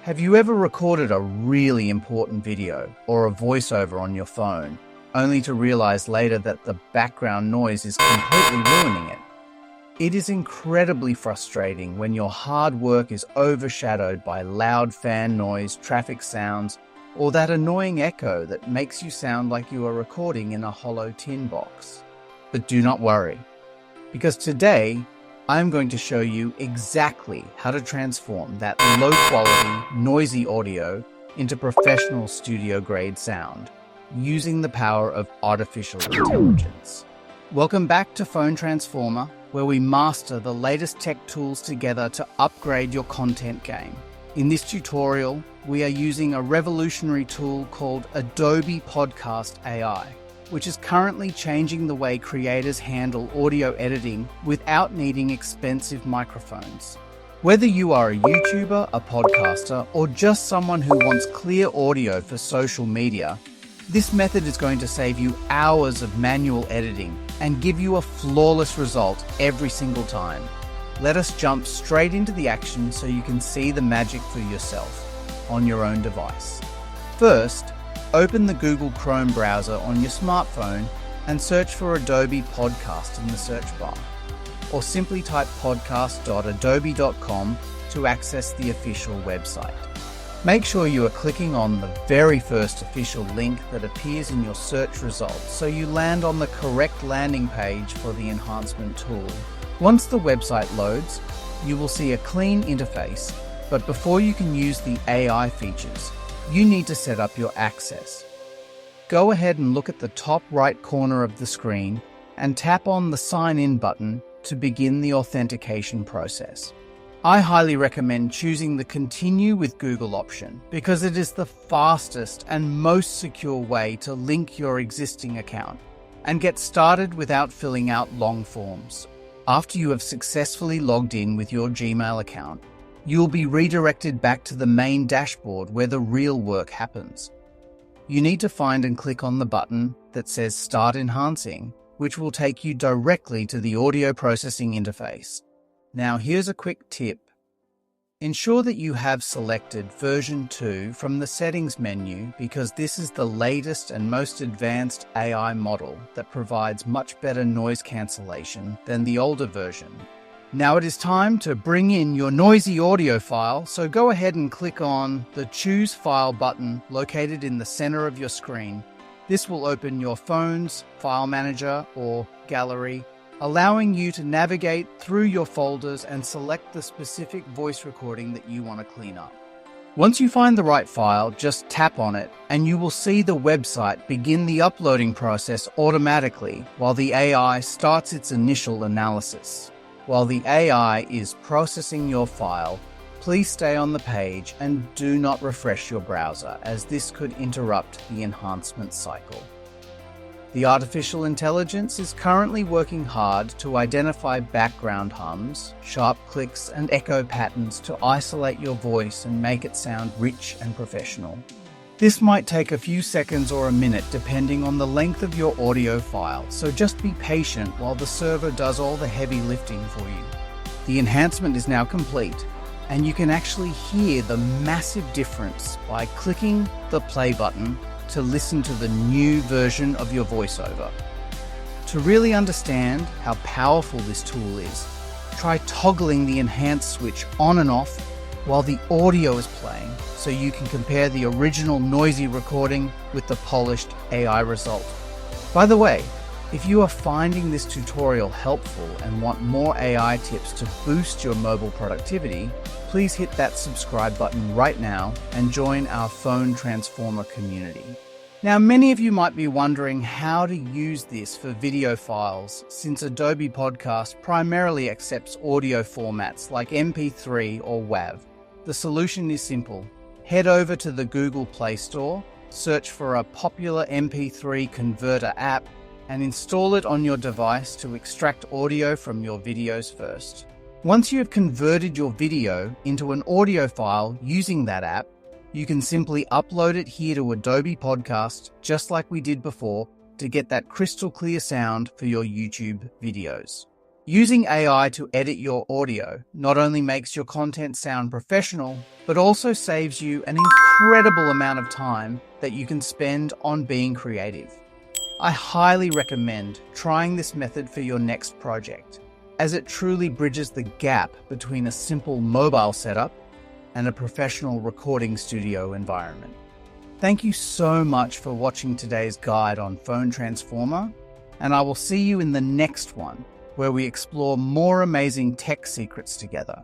Have you ever recorded a really important video or a voiceover on your phone, only to realize later that the background noise is completely ruining it? It is incredibly frustrating when your hard work is overshadowed by loud fan noise, traffic sounds, or that annoying echo that makes you sound like you are recording in a hollow tin box. But do not worry, because today I am going to show you exactly how to transform that low-quality, noisy audio into professional studio-grade sound using the power of artificial intelligence. Welcome back to Phone Transformer, where we master the latest tech tools together to upgrade your content game. In this tutorial, we are using a revolutionary tool called Adobe Podcast AI, which is currently changing the way creators handle audio editing without needing expensive microphones. Whether you are a YouTuber, a podcaster, or just someone who wants clear audio for social media, this method is going to save you hours of manual editing and give you a flawless result every single time. Let us jump straight into the action so you can see the magic for yourself on your own device. First, open the Google Chrome browser on your smartphone and search for Adobe Podcast in the search bar, or simply type podcast.adobe.com to access the official website. Make sure you are clicking on the very first official link that appears in your search results so you land on the correct landing page for the enhancement tool. Once the website loads, you will see a clean interface, but before you can use the AI features, you need to set up your access. Go ahead and look at the top right corner of the screen and tap on the Sign In button to begin the authentication process. I highly recommend choosing the Continue with Google option because it is the fastest and most secure way to link your existing account and get started without filling out long forms. After you have successfully logged in with your Gmail account, you'll be redirected back to the main dashboard where the real work happens. You need to find and click on the button that says Start Enhancing, which will take you directly to the audio processing interface. Now here's a quick tip. Ensure that you have selected version 2 from the settings menu because this is the latest and most advanced AI model that provides much better noise cancellation than the older version. Now it is time to bring in your noisy audio file, so go ahead and click on the Choose File button located in the center of your screen. This will open your phone's file manager or gallery, allowing you to navigate through your folders and select the specific voice recording that you want to clean up. Once you find the right file, just tap on it and you will see the website begin the uploading process automatically while the AI starts its initial analysis. While the AI is processing your file, please stay on the page and do not refresh your browser, as this could interrupt the enhancement cycle. The artificial intelligence is currently working hard to identify background hums, sharp clicks, and echo patterns to isolate your voice and make it sound rich and professional. This might take a few seconds or a minute depending on the length of your audio file, so just be patient while the server does all the heavy lifting for you. The enhancement is now complete, and you can actually hear the massive difference by clicking the play button to listen to the new version of your voiceover. To really understand how powerful this tool is, try toggling the enhance switch on and off while the audio is playing so you can compare the original noisy recording with the polished AI result. By the way, if you are finding this tutorial helpful and want more AI tips to boost your mobile productivity, please hit that subscribe button right now and join our Phone Transformer community. Now, many of you might be wondering how to use this for video files, since Adobe Podcast primarily accepts audio formats like MP3 or WAV. The solution is simple. Head over to the Google Play Store, search for a popular MP3 converter app, and install it on your device to extract audio from your videos first. Once you have converted your video into an audio file using that app, you can simply upload it here to Adobe Podcast, just like we did before, to get that crystal clear sound for your YouTube videos. Using AI to edit your audio not only makes your content sound professional, but also saves you an incredible amount of time that you can spend on being creative. I highly recommend trying this method for your next project, as it truly bridges the gap between a simple mobile setup and a professional recording studio environment. Thank you so much for watching today's guide on Phone Transformer, and I will see you in the next one, where we explore more amazing tech secrets together.